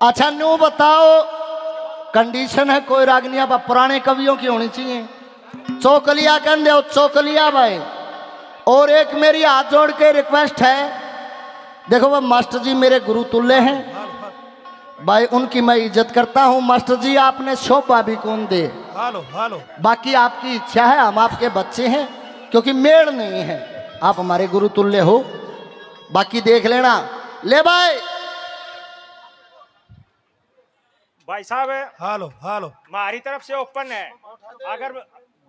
अच्छा न्यू बताओ, कंडीशन है कोई रागनिया पुराने कवियों की होनी चाहिए। चौकलिया कह दो, चौकलिया भाई। और एक मेरी हाथ जोड़ के रिक्वेस्ट है, देखो वह मास्टर जी मेरे गुरु तुल्य हैं भाई, उनकी मैं इज्जत करता हूं। मास्टर जी आपने शोभा भी कौन दे, बाकी आपकी इच्छा है, हम आपके बच्चे हैं, क्योंकि मेड़ नहीं है, आप हमारे गुरु तुल्य हो, बाकी देख लेना। ले भाई भाई साहब हालो हालो हमारी तरफ से ओपन है, अगर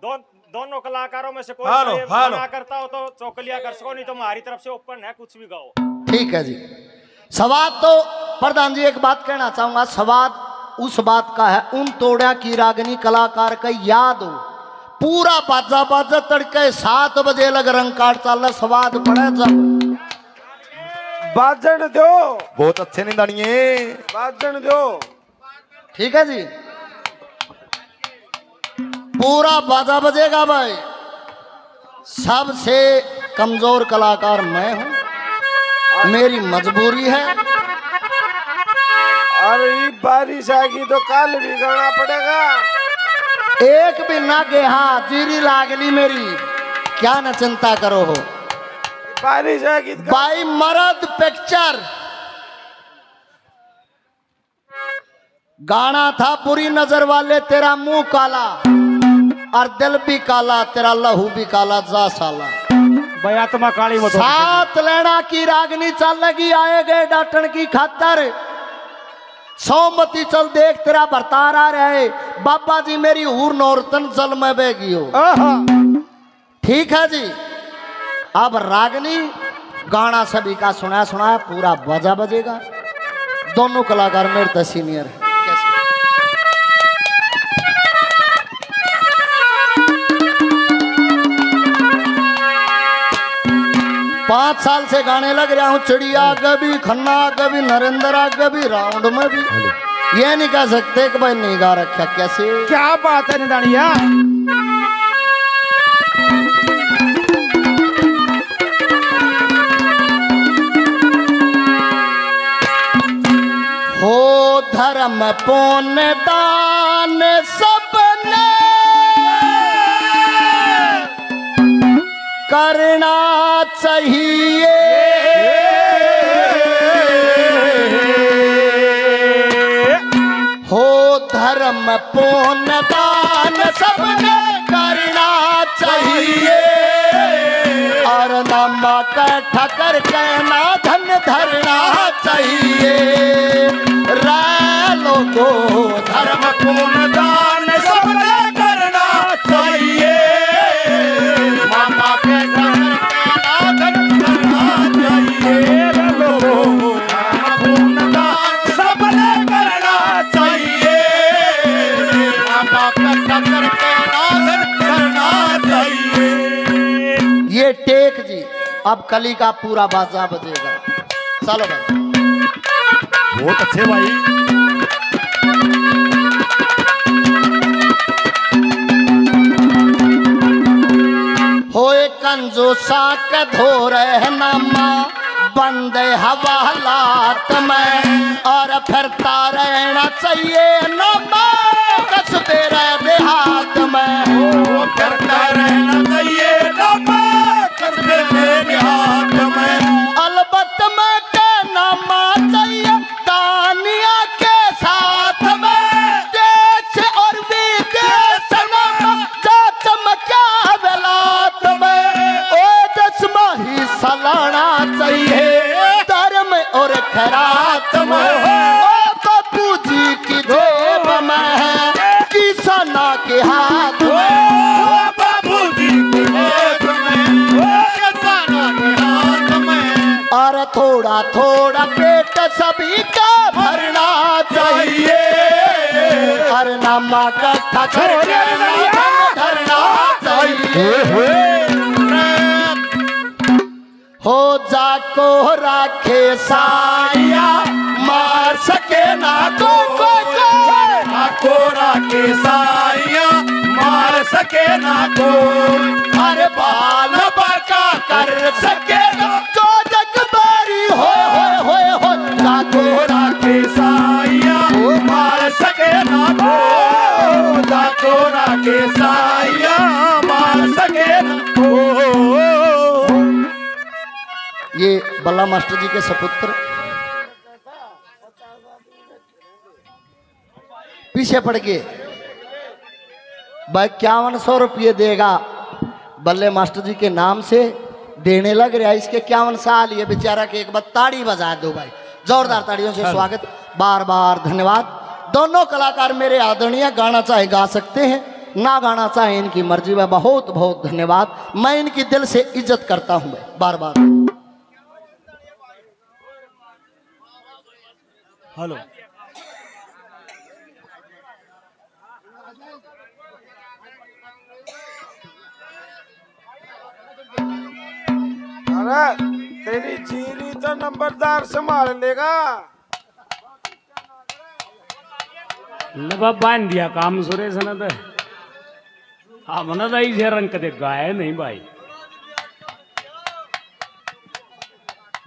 दोनों कलाकारों में से कोई मना करता हो तो चौकलिया कर सको, नहीं तो हमारी तरफ से ओपन है, कुछ भी गाओ। ठीक है जी। सवाद तो प्रधान जी एक बात कहना चाहूंगा, सवाद उस बात का है, उन तोड़ा की रागनी कलाकार का याद हो, पूरा बाजा बाजा तड़के 7 बजे लग रंग काट चाल स्वाद पड़े जब बाजन दो, बहुत अच्छे नहीं दानिये बाजन दो। ठीक है जी, पूरा बाजा बजेगा भाई। सबसे कमजोर कलाकार मैं हूं, मेरी मजबूरी है। अरे बारिश आएगी तो कल भी गाना पड़ेगा। एक भी ना गे, हाँ जीरी लागली मेरी, क्या न चिंता करो हो। बारिश आएगी भाई मर्द पिक्चर गाना था, बुरी नजर वाले तेरा मुंह काला और दिल भी काला, तेरा लहू भी काला, जा साला आत्मा काली मत। 7 लेना की रागनी चल लगी, आए गए डाटन की खातर, सौमती चल देख तेरा बरतार आ रहे, बाबा जी मेरी हूर नौरतन जल में बेगी हो। ठीक है जी, अब रागनी गाना सभी का सुना पूरा बजा बजेगा, दोनों कलाकार मेरे तो सीनियर है। 5 साल से गाने लग रहा हूँ, चिड़िया कभी, खन्ना कभी, नरेंद्र कभी, राउंड में भी। ये नहीं कह सकते कि भाई नहीं गा रखा, कैसे क्या बात है निदानिया। हो धर्म पुन दान सबने करना चाहिए, हो धर्म पुण्य दान सबने करना चाहिए, और नामा इकट्ठा करके ना धन धरना चाहिए। लोगो धर्म पुण्य दान सबने करना चाहिए, ये टेक जी, अब कली का पूरा बाजा बजेगा। चलो भाई, बहुत अच्छे भाई। होए कंजो साक धो रहे नामा बंदे हवालात में, और फिरता रहना चाहिए नामा कसबे देहात में, करता रहना चाहिए नामा कसबे देहात में। अलबत में के नामा चाहिए दानिया के साथ में, देश और विदेश नामा जा चमक्या बेलात में, ओ दसमा ही सलाना चाहिए धर्म और खैरात में, ओ बापू जी की जेब में है किसाना के हाथ में, बाबू जी की जेब में किसाना के हाथ में, और थोड़ा थोड़ा पेट सभी का भरना चाहिए, और नामा इकट्ठा करके धरना चाहिए। हो जाको राखे साया मार सके ना तो को राखे साया मार सके ना को, अरे बाल बाका कर सके ना जो जग बारी हो जाको राखे साया के साया मार सके न। ये बल्ला मास्टर जी के सपुत्र पीछे पड़ गए भाई 5100 रुपये देगा बल्ले मास्टर जी के नाम से देने लग रहा है। इसके 51 साल ये बेचारा के एक बार ताड़ी बजा दो भाई, जोरदार ताड़ियों से स्वागत, बार बार धन्यवाद। दोनों कलाकार मेरे आदरणीय, गाना चाहे गा सकते हैं, ना गाना चाहे इनकी मर्जी है। बहुत बहुत धन्यवाद, मैं इनकी दिल से इज्जत करता हूं बार बार। हेलो अरे तेरी जीरी तो नंबरदार संभाल लेगा। लबा बांध दिया काम सुरेश ने तो हम ना तो इसे रंग दे गाय नहीं भाई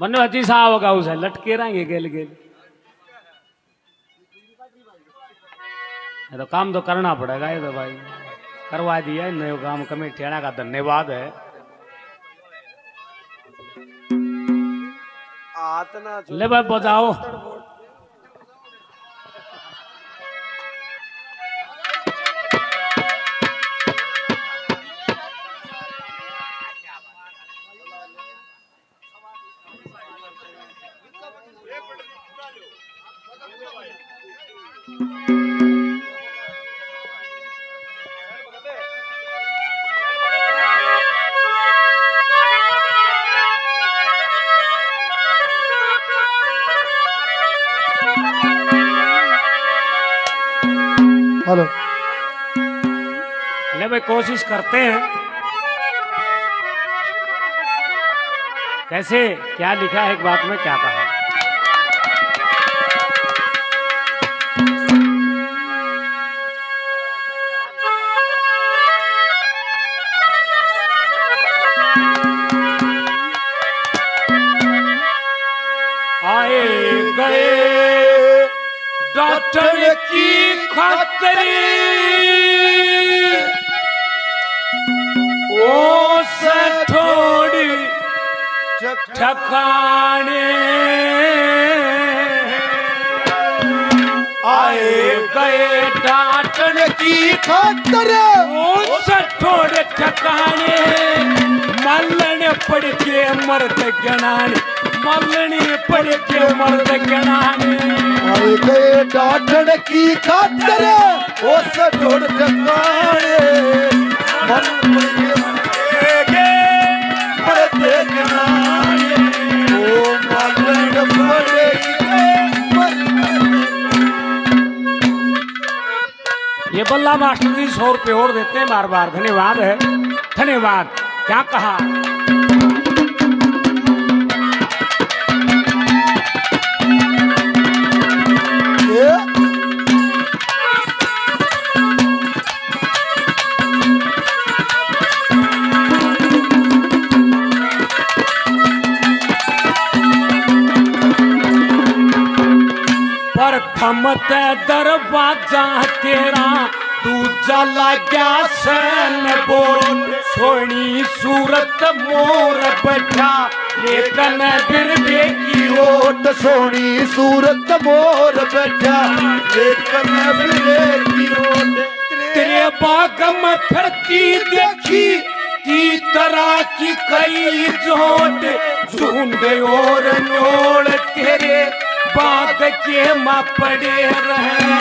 मनो अच्छी सा होगा उसे लटके रहेंगे गेल गेल। तो काम तो करना पड़ेगा ये तो भाई, करवा दिया नए काम कमेटी का धन्यवाद है। ले भाई बजाओ। हेलो ले भाई कोशिश करते हैं। कैसे क्या लिखा है एक बात में क्या कहा। आए गए डॉक्टर की खातरी ओ से थोड़ी ठकाने आए गए डॉक्टर की खातर ओ से थोड़े ठकाने मलन पड़ के मर्द गणाने मलनी पड़ के मर्द गणाने आए गए डॉक्टर की खातर उस ढोड़ ठकाने ये बल्ला मास्टर जी 100 रुपये और देते हैं बार बार, धन्यवाद है धन्यवाद। क्या कहा प्रथम दरवाजा तेरा दूजा लग्या सैन बोल सोनी सूरत मोर बैठा लेकिन बिरबे की ओट सोनी सूरत मोर बैठा लेकिन बिरबे की ओट तेरे बाग में फिरती देखी की तरह की कई जोट झुंड और नोड़ तेरे बाग के माँ पड़े रहे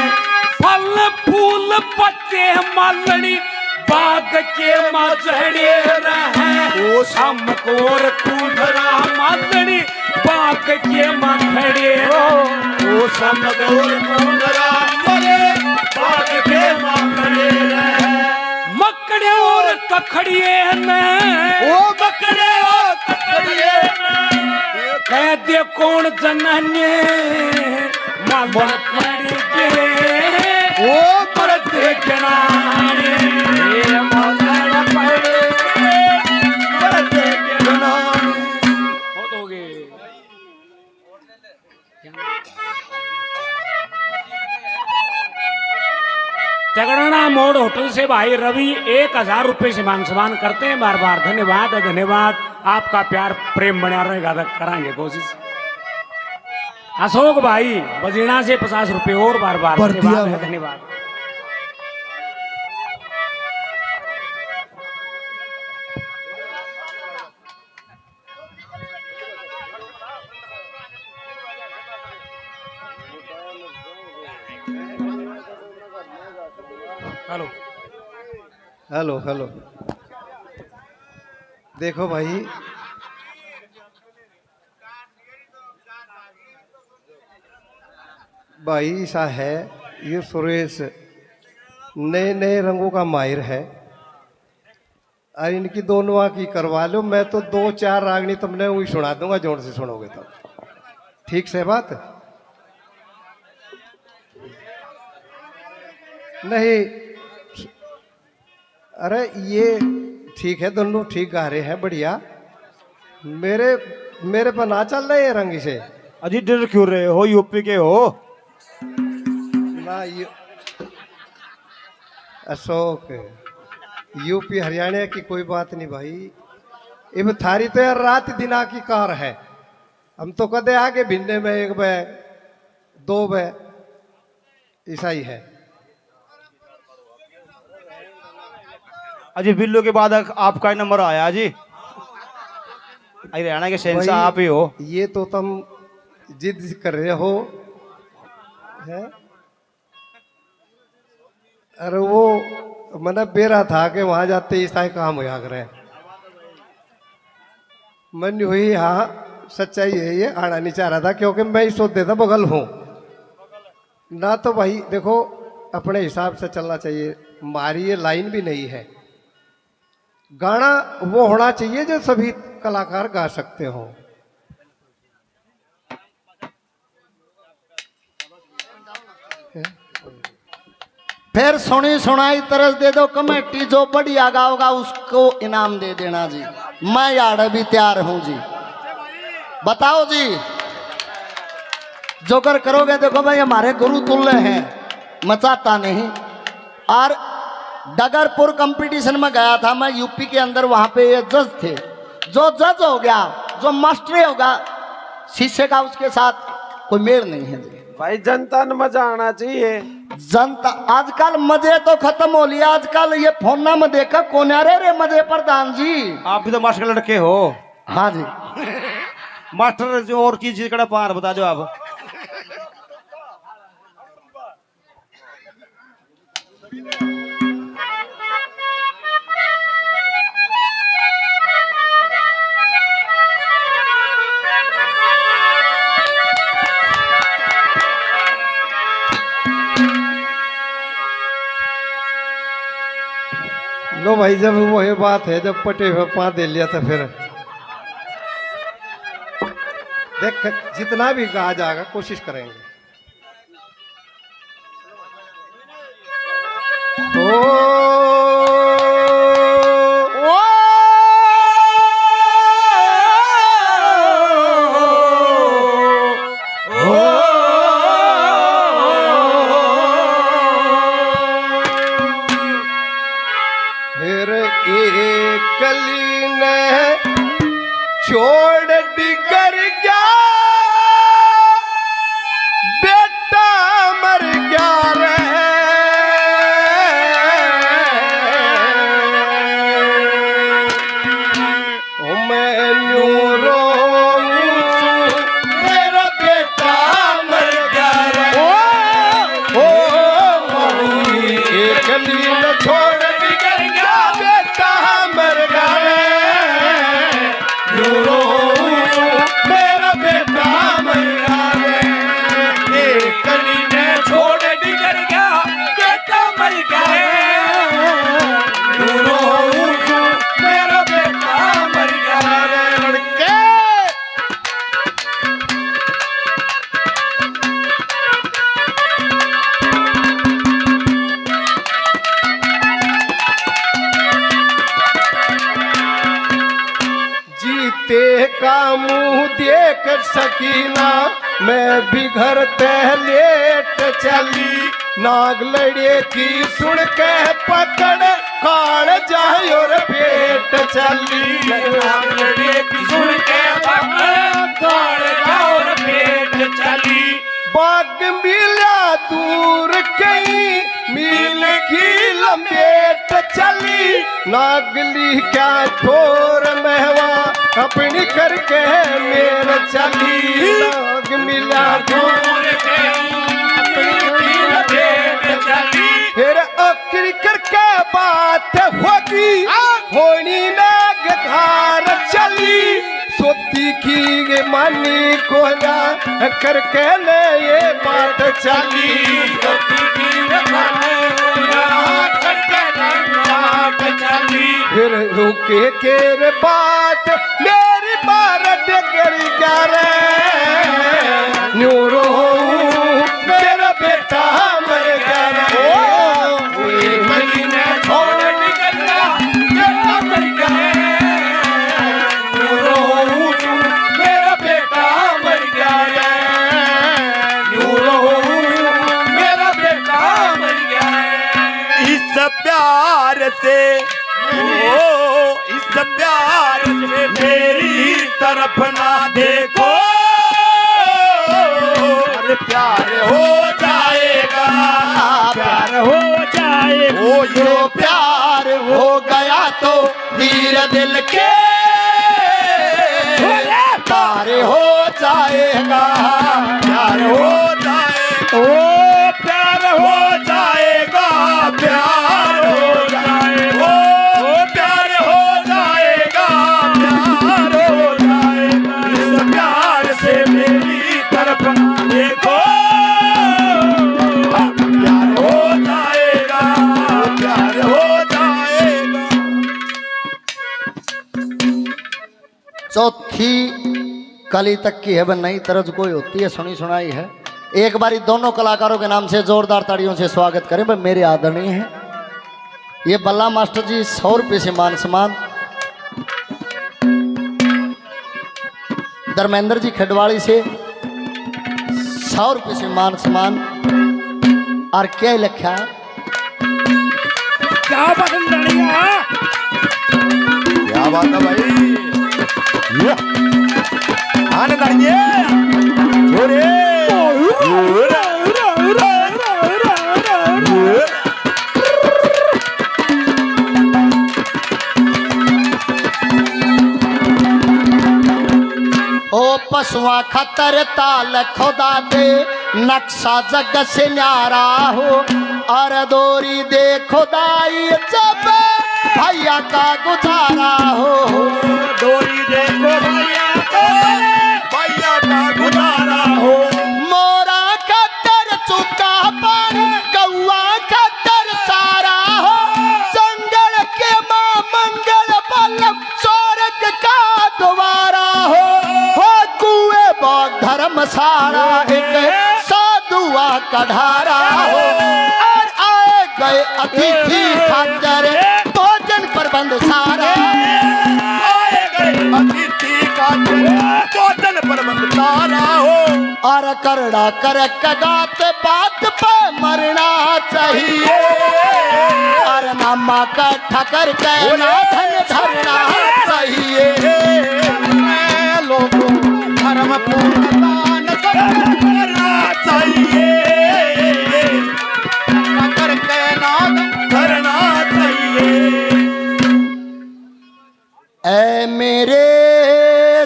फल फूल पत्ते मालनी बाग के माँ जड़े रहे ओ समकोर कुंडरा मालनी बाग के माँ खड़े ओ समकोर कुंडरा मरे बाग के माँ खड़े रहे मकड़े और कखड़िए न ओ मकड़े और कखड़िए कह दे कौन जनने मालूम पड़ गए ओ मर्द गणाने ये मालूम पड़ गए मर्द गणाने बहुत हो गए। तगड़ाना मोड़ होटल से भाई रवि 1000 रुपए से मान सम्मान करते हैं। बार बार धन्यवाद धन्यवाद। आपका प्यार प्रेम बना रहेगा तो कराएंगे कोशिश। अशोक भाई बजीना से 50 रुपए और बार बार धन्यवाद धन्यवाद। Hello hello hello. देखो भाई, भाई ऐसा है, ये सुरेश नए नए रंगों का माहिर है और इनकी दोनों की करवा लो। मैं तो 2-4 रागनी तुमने वही सुना दूंगा, जोर से सुनोगे तो। ठीक से बात नहीं। अरे ये ठीक है, दोनों ठीक गा रहे हैं, बढ़िया। मेरे पर ना चल रहे रंग से। अजी डर क्यों रहे हो? यूपी के हो ना? अशोक यूपी हरियाणा की कोई बात नहीं भाई। इब थारी तो यार रात दिना की कार है। हम तो कदे आगे भिन्ने में 1 बे 2 बे ऐसा ही है। अजी बिल्लू के बाद आपका नंबर आया जी। हरियाणा के शहंशाह आप ही हो। ये तो तुम जिद कर रहे हो है? अरे वो मैंने बेरा था कि वहां जाते इस तरह काम होया करे। मन हुई हाँ, सच्चाई है ये। आना नहीं चाह रहा था क्योंकि मैं ही सोच देता बगल हूं ना। तो भाई देखो, अपने हिसाब से चलना चाहिए। हमारी ये लाइन भी नहीं है। गाना वो होना चाहिए जो सभी कलाकार गा सकते हो। फिर सुनी सुनाई तरस दे दो कमेटी। जो बढ़िया गाओगा उसको इनाम दे देना जी। मैं यार भी तैयार हूं जी। बताओ जी, जो कर करोगे देखो भाई, हमारे गुरु तुल्य हैं, मचाता नहीं। और डगरपुर कंपटीशन में गया था मैं यूपी के अंदर, वहां पे ये जज थे। जो जज हो गया, जो मास्टर होगा, शिष्य का उसके साथ कोई मेल नहीं है जी। भाई जनता ने मजा आना चाहिए। जनता आजकल मजे तो खत्म हो लिया। आजकल ये फोन में देखा कौन आ रे मजे प्रधान जी। आप भी तो मास्टर के लड़के हो। हाँ जी। मास्टर जो और की चीज का पार बता दो आप। लो भाई, जब वो ये बात है, जब पटे हुए 5 दे लिया तो फिर देख जितना भी कहा जाएगा कोशिश करेंगे। फिर एक कली ने छोड़ डिगर गया, बेटा मर गया रे। ओ मैं न्यू रोऊं, मेरा बेटा मर गया रे। ओ एक कली ने छोड़ डिगर गया, बेटा मर गया रे। न्यू रोऊं, मेरा बेटा मर गया रे। एक कली ने छोड़ डिगर गया, बेटा मर गया रे। न्यू रोऊं, मेरा बेटा मर गया रे। लड़के जीते का मुंह देख सकीना, मैं भी घर ते लेट चली। नाग लड़े की सुन के पकड़ काल जाए और पेट चली। नाग लड़े की सुन के पकड़ काल जाए और पेट चली। बाग मिला दूर कहीं मील की लपेट चली। नागली क्या ठोर महवा अपनी करके मेर चली। नाग मिला दूर फिर अक्री करके बात होगी होनी नाग धार चली। सोती की मानी को ना करके ने ये बात चली। सोती की मानी को ना करके ने बात चली। फिर रुके के बात मेरी बारत करी जा रे न्यूरो मेरा बेटा मर गया रे। छोड़ निकला मर गया मेरा बेटा मर गया मेरा बेटा मर गया। इस प्यार से इस प्यार से मेरी तरफ ना देखो। अरे प्यार हो जाएगा प्यार हो जाए ओ यो प्यार हो गया तो धीरे दिल के पार हो जाएगा। प्यार हो जाएगा ओ प्यार हो जाएगा प्यार हो जाएगा ओ प्यार हो जाएगा प्यार हो जाएगा। इस प्यार से मेरी तरफ देखो। प्यार हो जाएगा प्यार हो जाएगा। चौथी कली तक की है वह नई तरज कोई होती है सुनी सुनाई है। एक बारी दोनों कलाकारों के नाम से जोरदार ताड़ियों से स्वागत करें वह मेरे आदरणीय हैं। ये बल्ला मास्टर जी 100 रुपये से मान सम्मान। धर्मेंद्र जी खडवाड़ी से 100 रुपये से मान सम्मान। और क्या लिखा क्या पसंद लड़िया क्या बात है भाई। आने लड़िए ओ पशुआ खतर ताल खुदा दे नक्शा जग से न्यारा हो। और दोरी दे खुदाई जब भैया का गुजारा हो। डोरी देखो भैया का गुजारा हो। मोरा कतर चुका पर गौआ कतर सारा हो। जंगल के माँ मंगल बल्लभ स्वर्ग का द्वारा हो। कुएं बौद्ध धर्मशाला एक साधुआ का ढारा हो। और आए गए अतिथि खातर भोजन प्रबंध सारा। आए गए अतिथि का भोजन प्रबंध सारा हो। और करड़ा कर कगात बात पे मरना चाहिए। और नामा का ठकर के ना धन धरना चाहिए। लोगों धर्म पूर्ण करना चाहिए। करके नाम करना चाहिए। ऐ मेरे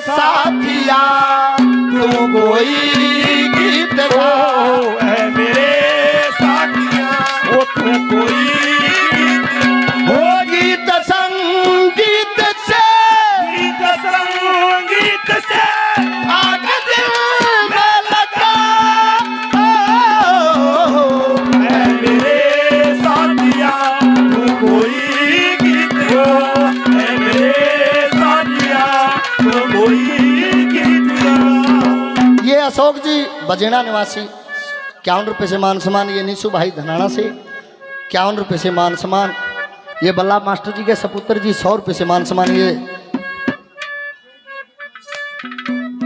साथिया तू कोई गीत गाओ। ऐ मेरे साथिया वो तू कोई हो गीत संगीत से आग दिल में लगा। ऐ मेरे साथिया तू कोई गीत गा। ऐ मेरे साथिया तू कोई गीत गा। ये अशोक जी बजेना निवासी 51 रुपये से मान सम्मान। ये निशु भाई धनाना से 51 रुपये से मान सम्मान। ये बल्ला मास्टर जी के सपुत्र जी 100 रुपये से मान सम्मान।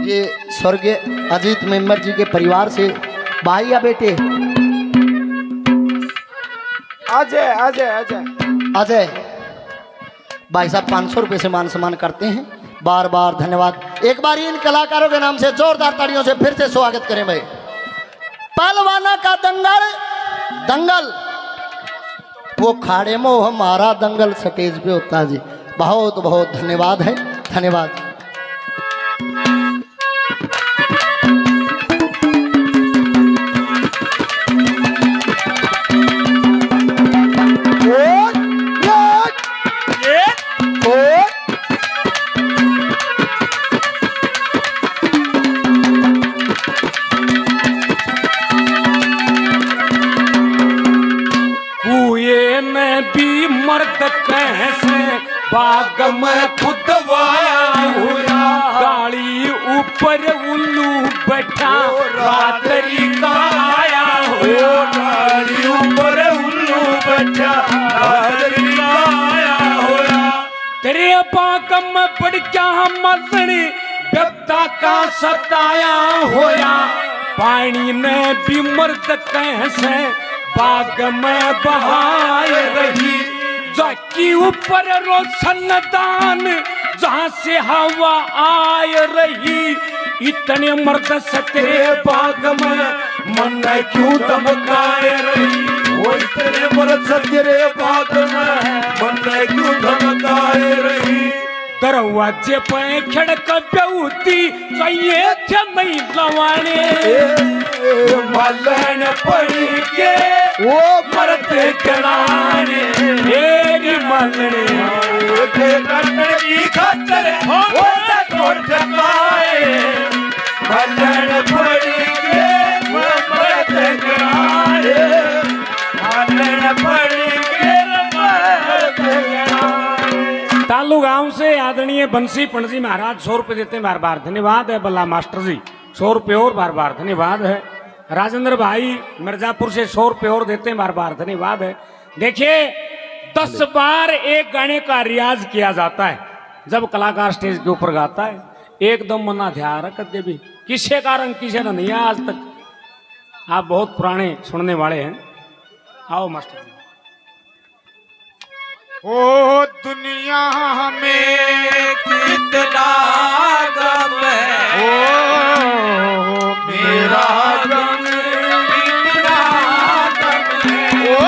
ये स्वर्गीय अजीत मेम्बर जी के परिवार से भाई या बेटे अजय अजय अजय अजय भाई साहब 500 रुपये से मान सम्मान करते हैं, बार बार धन्यवाद। एक बार इन कलाकारों के नाम से जोरदार तालियों से फिर से स्वागत करें भाई। पहलवाना का दंगल वो खाड़े में हमारा दंगल स्टेज पे होता है जी। बहुत बहुत धन्यवाद है, धन्यवाद। बाग में खुदवाया हुआ गाड़ी ऊपर उल्लू बैठा रात्रि का आया हुआ गाड़ी ऊपर उल्लू बैठा रात्रि का आया हुआ तेरे बाग में बढ़ क्या मजनी गद्दा का सताया होया पानी ने भी मर्द कैसे बाग में बहाए रही जाकी ऊपर रोशनदान जहां से हवा आए रही इतने मर्द सतरे बाग में मन क्यों धमकाए रही वो इतने मर्द सतरे बाग में मन क्यों धमकाए रही दरवाजे पे खड़क बेउती चाहिए थे नहीं लवाने मलन पड़ी के वो मर्द कराने मेरी मंगनी की खातर वो तोड़ ठकाए मलन पड़ी के वो मर्द कराने मलन पड़ी के मर्द कराने। तालू गांव से आदरणीय बंसी पंडजी महाराज 100 रुपये देते हैं, बार बार धन्यवाद है। बल्ला मास्टर जी 100 रुपये और बार बार धन्यवाद है। राजेंद्र भाई मिर्जापुर से 100 रुपये और देते हैं, बार बार धन्यवाद है। देखिए 10 बार एक गाने का रियाज किया जाता है जब कलाकार स्टेज के ऊपर गाता है, एकदम मना ध्यान रख देवी किसे कारण किसे न नहीं आज तक। आप बहुत पुराने सुनने वाले हैं। आओ मास्टर जी। ओ दुनिया में कितना गम है, ओ मेरा गम कितना गम है, ओ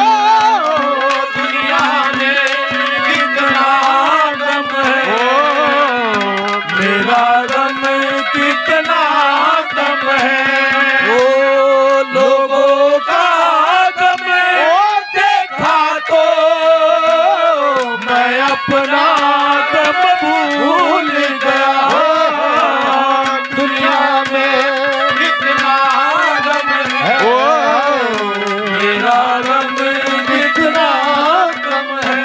दुनिया में कितना गम है, ओ मेरा गम कितना गम है, ओ लोगों का गम देखा तो मैं अपना गम भूल गया। दुनिया में कितना गम है, ओ मेरा गम कितना गम है।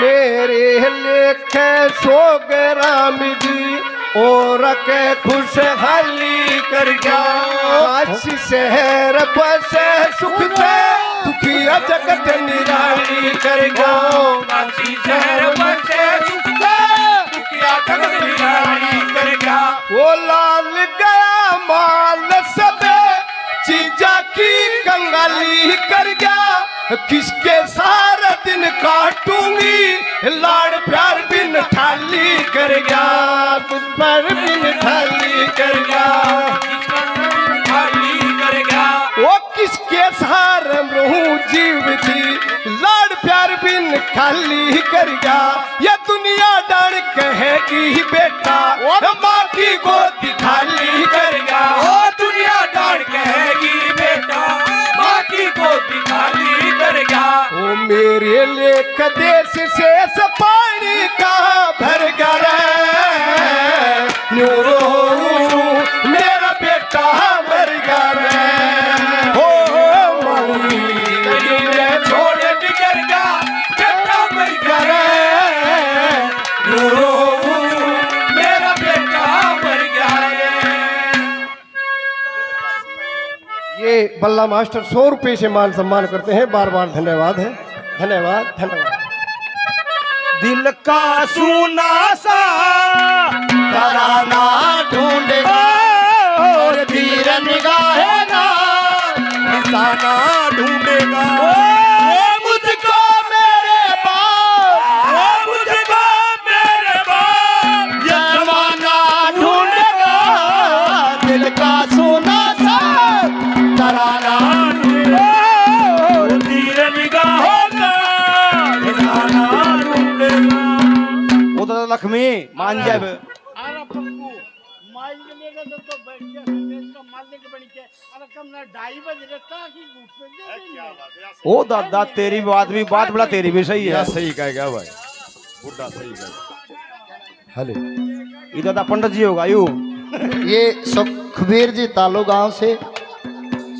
मेरे लेखे सोग राम जी और के खुशहाली कर गया शहर बस सुख से दुखिया जगत निराली कर गया। शहर बस सुख से दुखिया जगत निराली कर गया। वो लाल गया माल सब चीजा की कंगाली कर गया। किसके सारा दिन काटूंगी लाड़ प्यार बिन थाली कर गया। तुझ पर बिन थाली कर गया, थाली कर गया। वो किसके सहारे रहूं जीव थी लाड़ प्यार बिन खाली कर गया। ये दुनिया डर कहेगी बेटा माँ की गोदी खाली कर गया। ओ दुनिया डर कहेगी बेटा माँ की गोदी खाली कर गया। ओ मेरे लेख देश से पानी का भर गया मेरा बेटा मर गया। हो छोड़ निकल गया बेटा मर गया। मेरा बेटा मर गया। ये बल्ला मास्टर 100 रुपये से मान सम्मान करते हैं, बार बार धन्यवाद है। धन्यवाद धन्यवाद। दिल का सुना सा तराना ढूंढेगा और धीर निगाहे ना निशाना ढूंढेगा मुझको मेरे बाप मुझको मेरे बाप ये जमाना ढूंढेगा दिल का सोना सा तराना और धीरे निगाहों का निशाना ढूंढेगा। वो तो लक्ष्मी मान जाए ओ दादा तेरी बात बड़ा तेरी भी सही है। सही कहेगा भाई, बुढ़ा सही कहेगा। हेलो ये दादा पंडित जी होगा यू। ये सुखबीर जी तालू गांव से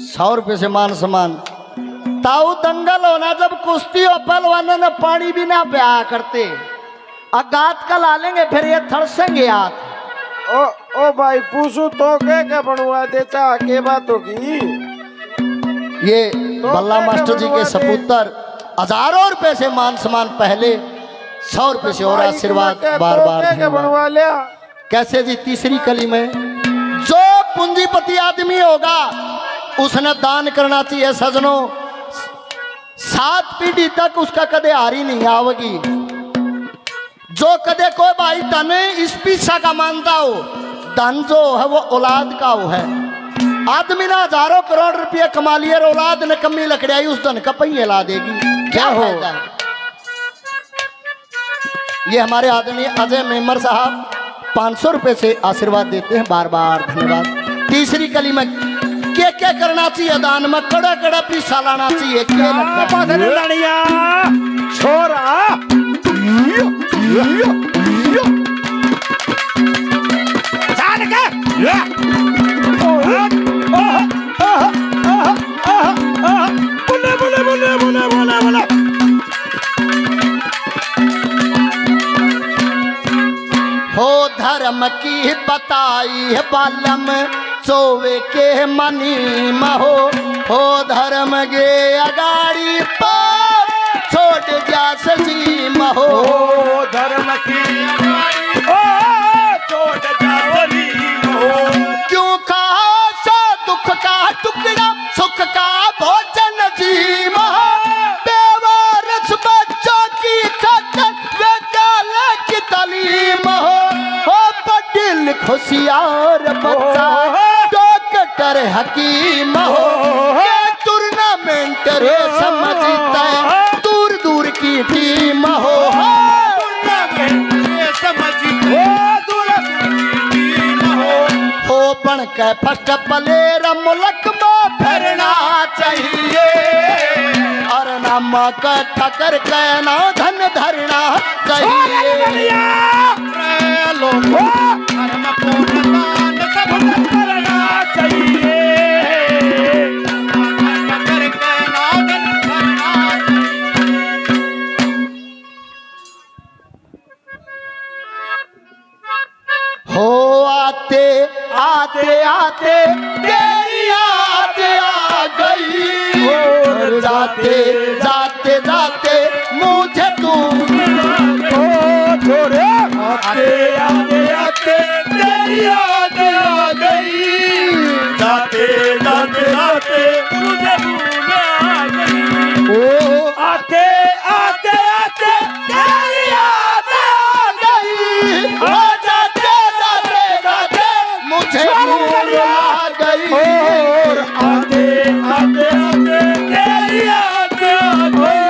100 रुपये से मान सम्मान। ताऊ दंगल होना जब कुश्ती और पहलवानों ने पानी भी ना प्या करते अगात का ला लेंगे फिर ये थड़सेंगे याद। ओ भाई पूछू तो के बनवा दे चाह के बात होगी। ये बल्ला मास्टर जी के सपुत्र हजारों रुपए से मान सम्मान पहले 100 रुपये से और आशीर्वाद बार बार बनवा लिया। कैसे जी तीसरी कली में जो पूंजीपति आदमी होगा उसने दान करना चाहिए सजनों। 7 पीढ़ी तक उसका कदे हारी नहीं आवेगी। जो कदे कोई भाई धन इस पीछा का मानता हो धन जो है वो औलाद का वो है। आदमी ना हजारों करोड़ रुपये कमा लिए और औलाद ने कमी लकड़ियाई उस धन का पहिए ला देगी क्या होगा। ये हमारे आदरणीय अजय मेमर साहब 500 रुपए से आशीर्वाद देते हैं बार बार धन्यवाद। तीसरी कली में क्या करना चाहिए दान में कड़ा कड़ा पीसा लाना चाहिए क्या लगता है? छोरा हो धर्म की बताई है बालम चोवे के मनी महो हो धर्म गे अगाड़ी पार छोड़ जा सजी महो धर्म की छोड़ जा सजी महो। क्यों कहा सा दुख का टुकड़ा सुख का भोजन जी महो बेवारस बच्चों की खातर विद्यालय की तालीम हो पढ़िल खुशियार बच्चा डॉक्टर हकीम हो टूर्नामेंट रे समझता है दूर दूर की टीम हो बन के फर्स्ट प्लेयर मुल्क में फिरना चाहिए और नाम का ठकर के ना धन धरना चाहिए। हो आते आते आते तेरी याद आ गई और जाते जाते जाते मुझे तू छोरे आते आते आते तेरी याद आ गई जाते जाते जाते मुझे भूल आ गई। ओ आते आते आते तेरी याद आ गई जाते जाते जाते मुझे भूल आ गई और आते आते आते तेरी याद आ गई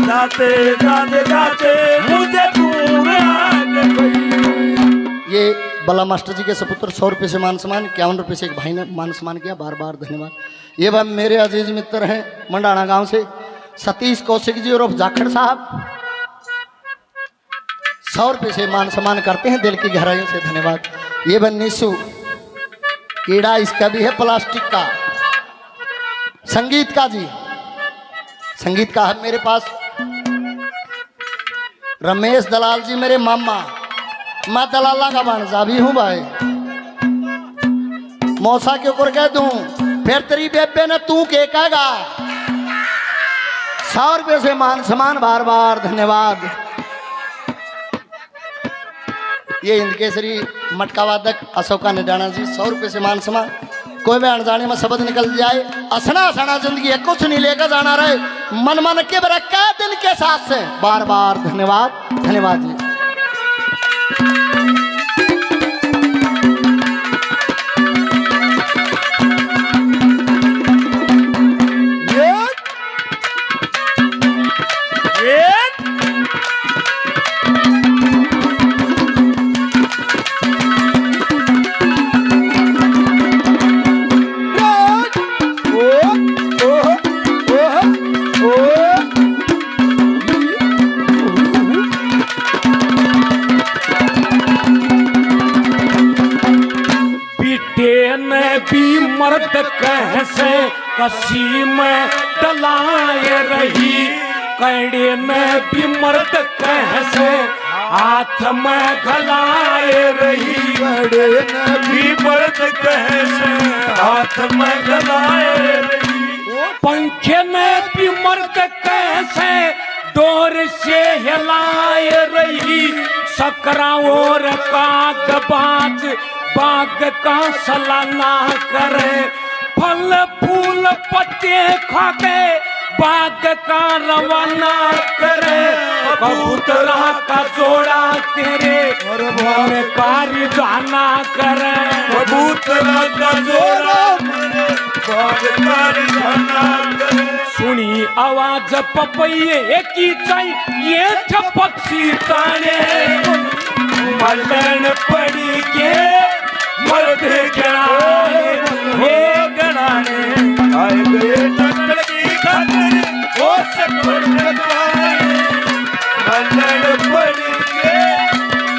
जाते जाते जाते मुझे भूल आ गई। ये बल्ला मास्टर जी के सपुत्र 100 रुपये से मान सम्मान 51 रुपये से एक भाई ने मान सम्मान किया बार बार धन्यवाद। ये वह मेरे अजीज मित्र हैं मंडाना गांव से सतीश कौशिक जी और जाखड़ साहब 100 रुपये से मान सम्मान करते हैं दिल की गहराइयों से धन्यवाद। ये वह निशु कीड़ा इसका भी है प्लास्टिक का संगीत का जी संगीत का है मेरे पास रमेश दलाल जी मेरे मामा मैं दलाला का भांजा भी हूं भाई मौसा के ऊपर कह दूं फिर तेरी बेबे ने तू के कहेगा 100 रुपये से मान सम्मान, बार बार धन्यवाद। ये हिंद केसरी मटका वादक अशोका निडाना जी, 100 रुपये से मान सम्मान। कोई भी अनजाने में शब्द निकल जाए, असना असना जिंदगी है, कुछ नहीं लेकर जाना रहे, मन मन के बरक्का दिन के साथ से, बार बार धन्यवाद धन्यवाद जी। मर्द कैसे कसी में डलाए रही, कैड़े में भी मर्द कैसे हाथ में घलाए रही, कैड़े में भी मर्द कैसे हाथ में घलाए रही, पंखे में भी मर्द कैसे डोर से हिलाए रही, सकरा और कागबाज बाग का सलाना करे, फल फूल पत्ते खाके बाग का रवाना करे, कबूतरा का जोड़ा तेरे घर कारी जाना करे, कबूतरा का जोड़ा तेरे घर कारी जाना करे। सुनी आवाज पपैये की चाहिए पक्षी ताने, मलन पड़ी के मर्द गणाने, हे गणाने आए गए डॉक्टर की खातिर, वो सकड़ लगाए, मलन पड़ी के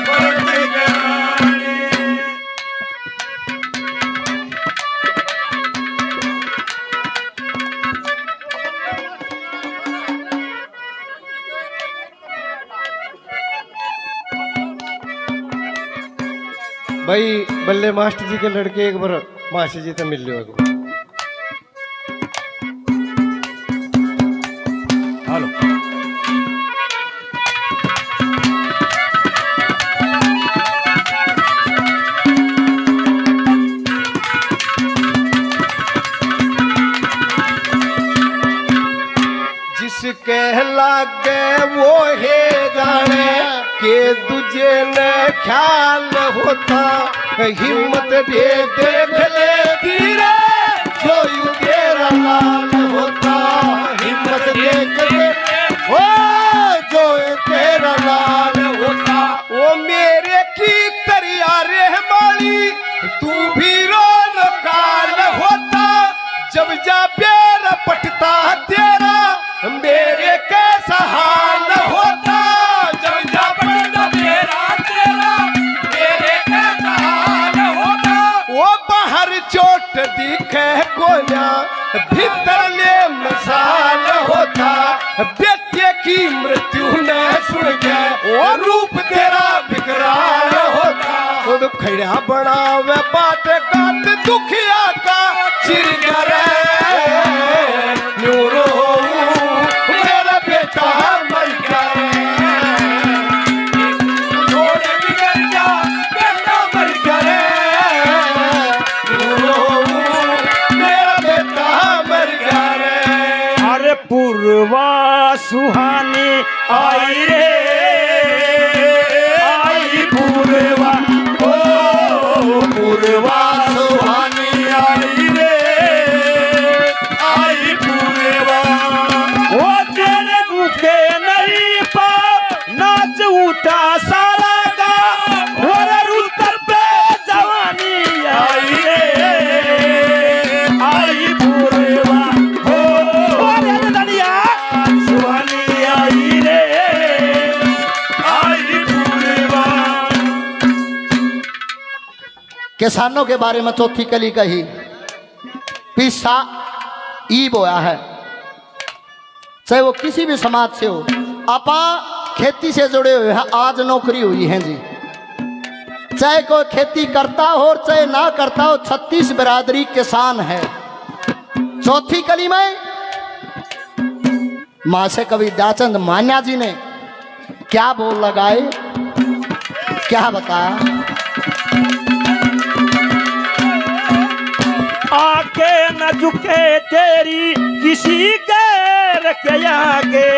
मर्द गणाने। भाई बल्ले मास्टर जी के लड़के एक बार मासी जी से मिल लो एक बार। हेलो जिसके लागे वो है जाने के तुझे न ख्याल होता, हिम्मत दे देख ले धीरे जो यू तेरा लाल होता, हिम्मत देख ले ओ जो तेरा लाल होता, वो मेरे की तरिया रहमानी तू भी रोन काल होता, जब जा प्यार पटता तेरा मेरे कैसा हाल होता, जब जा पटता तेरा मेरे कैसा हाल होता, वो बाहर चोट दिखे कोना भीतर ले मसाल होता, बेटे की मृत्यु न सुन के वो रूप तेरा विकराल होता, खुद खड़ा बनावे बाट गात दुखिया का चिर करे न्यूरो मेरा बेटा मर गया, छोड़ बिगड़ जा बेटा मर गया, न्यूरो मेरा बेटा मर गया। अरे पूर्वा सुहानी आई रे आई पूर्वा, ओ पूर्वा सुहानी आई रे आई पूर्वा, वो तेरे दुखे नहीं पा नाच उठा सारा का, और रुतर पे जवानी आई रे आई पूर्वा, हो धनिया सुहानी आई रे आई पूर्वा। किसानों के बारे में चौथी कली कही, पिस्सा ई बोया है, चाहे वो किसी भी समाज से हो, आपा खेती से जुड़े हुए हैं, आज नौकरी हुई है जी, चाहे कोई खेती करता हो और चाहे ना करता हो, 36 बिरादरी किसान है। चौथी कली में माँ से कवि दयाचंद मान्या जी ने क्या बोल लगाए, क्या बताया। आके न झुके तेरी किसी गैर के आगे,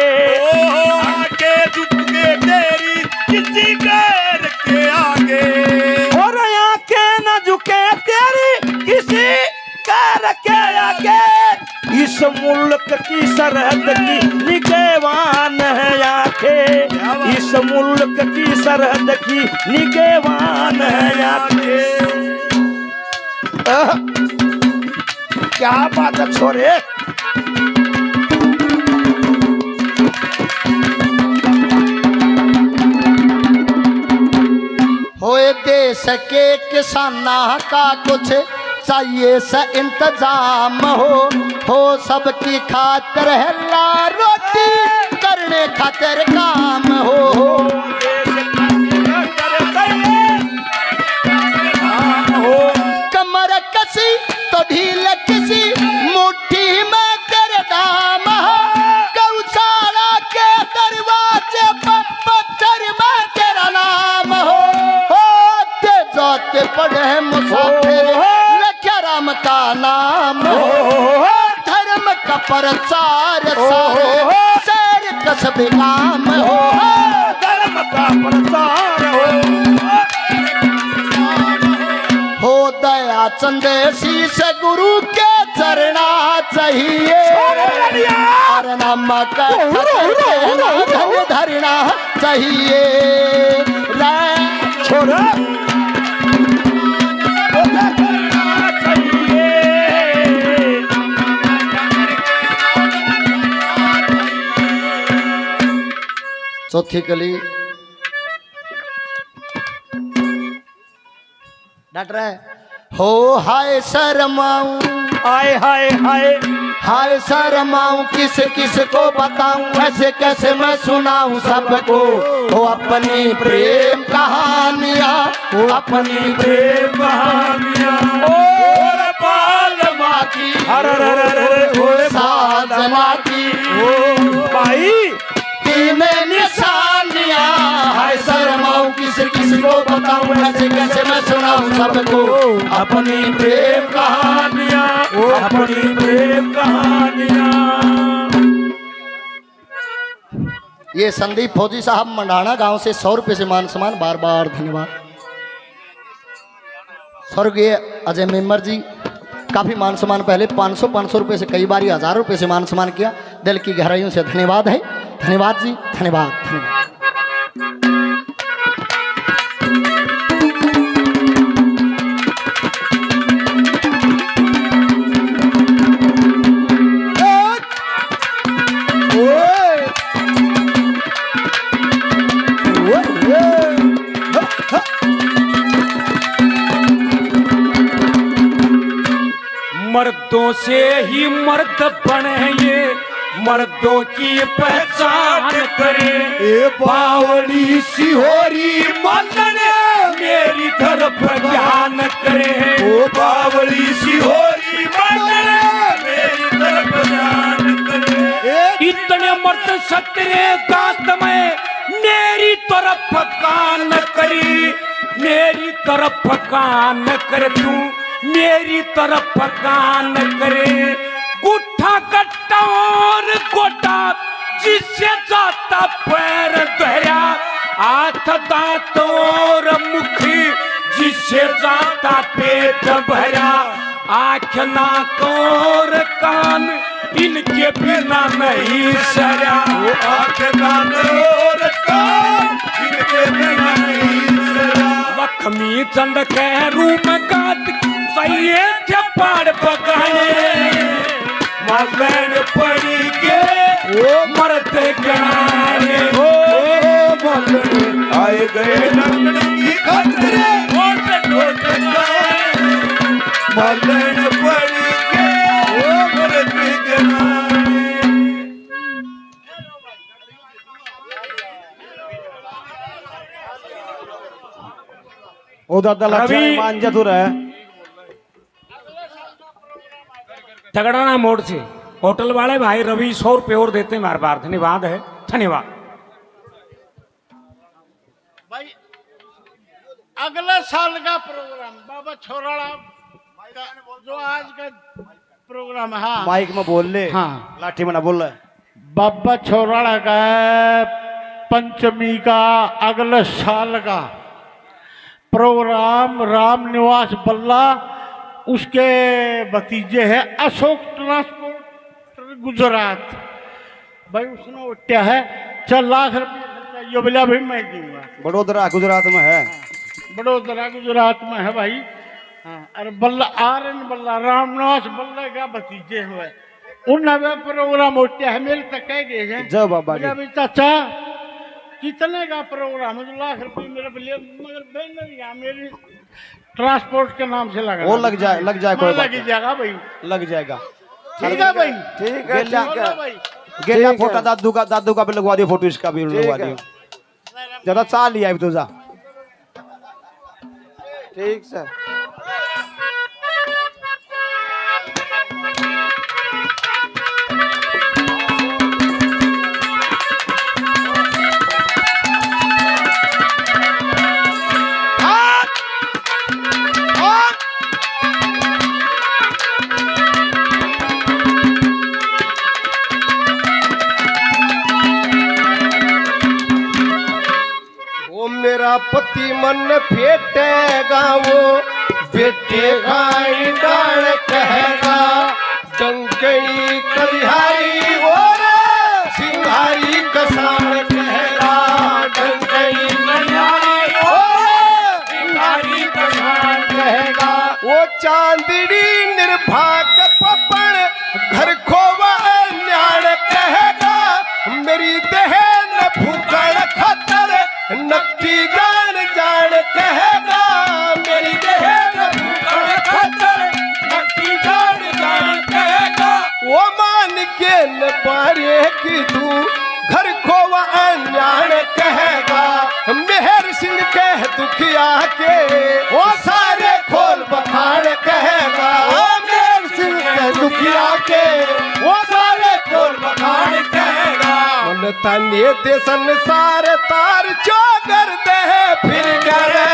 आके झुके तेरी किसी गैर के आगे, और आके न झुके तेरी किसी गैर के आगे। इस मुल्क की सरहद की निगहबान है आंखें, इस मुल्क की सरहद की निगहबान है आंखें। क्या बात है छोरे। होए देश के किसाना का कुछ चाहिए सा इंतजाम हो सबकी खातिर है ला रोटी करने खातिर काम हो। कमर कसी तो ढील किसी मुट्ठी में तेरे दाम हो, गौशाला के दरवाजे पर पत्थर में तेरा नाम हो जाते पढ़े मुसाफिर लख्या राम का नाम हो, धर्म का प्रचार सारे शहर कस्बे काम हो, धर्म का प्रचार हो दया चंदेसी से गुरु के चरना चाहिए, और नाम का धन धरना चाहिए। छोड़ा चौथी कली डट रहा है। हो हाय शर्माऊं, हाय हाय हाय हाय शर्माऊं किस किस को बताऊं, ऐसे कैसे मैं सुनाऊं सबको हो अपनी प्रेम कहानियां, हो अपनी प्रेम कहानियां। और बाल माँ की हर साजना की भाई तीन निशानियां, हाय शर्माऊं किस किस को बताऊं, ऐसे कैसे मैं सुनाऊं सबको अपनी प्रेम कहानियां, अपनी प्रेम कहानियां। ये संदीप फौजी साहब मंडाना गांव से 100 रुपए से मान सम्मान, बार बार धन्यवाद। स्वर्गीय अजय मेमर जी काफी मान सम्मान पहले 500 रुपए से कई बार 1000 रुपए से मान सम्मान किया, दिल की गहराइयों से धन्यवाद है। धन्यवाद जी, धन्यवाद धन्यवाद। मर्दों से ही मर्द बने, ये मर्दों की पहचान करे। ए बावली सिहोरी मदन मेरी तरफ ध्यान करे, ओ बावली सिहोरी मदन मेरी तरफ ध्यान करे। इतने मर्द सतरे दांत में मेरी तरफ कान करी, मेरी तरफ कान कर तू मेरी तरफ कान करे। गुट्ठा कट्टा और गोटा जिससे जाता पैर धरा, हाथ दांत और मुखी जिससे जाता पेट भरा, आँख नाक और कान इनके बिना नहीं सरा। आँख नाक और कान इनके बिना नहीं सरा। लक्ष्मी चंद के रूप गात सही पाड़ पकाए, मगन पड़ी के मरते किनारे हो मगन आए गए लकड़ी की खतरे मगन पड़ी के मरते किनारे। ओ दादा लक्ष्मी मान जा तू रहा तगड़ाना मोड़ से होटल वाले भाई रवि 100 रुपये और देते हैं हमारे बार। धन्यवाद है, धन्यवाद। भाई अगले साल का प्रोग्राम बाबा छोराड़ा का जो आज का प्रोग्राम है, हाँ माइक में बोल ले। हाँ लाठी में ना बोल रहा है। बाबा छोराड़ा का पंचमी का अगले साल का प्रोग्राम राम निवास बल्ला, उसके भतीजे है अशोक ट्रांसपोर्ट गुजरात। भाई उसने उठा है 4 लाख रुपये ये बोला भाई मैं दूंगा। बड़ोदरा गुजरात में है। बड़ोदरा गुजरात में है भाई। हाँ अरे बल्ला आर्यन बल्ला राम निवास बल्ला का भतीजे हुए उन्होंने प्रोग्राम उठा है। मेरे तक कह गए हैं जय बाबा जी। भाई चाचा कितने का प्रोग्राम है? 2 लाख रुपये मेरे लिए, मगर बैनर यहाँ मेरी ट्रांसपोर्ट के नाम से लगा। वो लग जाए कोई बात लग जाएगा भाई, लग जाएगा। ठीक है भाई, ठीक है, ठीक है भाई। गेला फोटा दादू का भी लगवा दियो, फोटो इसका भी लगवा दियो। ज्यादा चाल लिया अभी तो जा। ठीक सर। मेरा पति मन फेटेगा वो बेटेगा डाल कहेगा डंकड़ी कलिहारी और सिंहारी कसार कहेगा डंकड़ी कलिहारी और सिंहारी कसार कहेगा। वो चांदड़ी निर्भाग पपड़ घर खोवा न्याण कहेगा मेरी देह न भूखड़ खतर नकटी जान जान कहेगा मेरी देह न भूखड़ खतर नकटी जान जान कहेगा। वो मान के न पारे की तू घर खोवा अन्याण कहेगा मेहर सिंह कह दुखिया के वो सारे खोल बखाड़ कहेगा। मेहर सिंह कह दुखिया के वो सारे खोल बखाड़ कहेगा। मन तने दे संसार तार चौगर दे फिर करे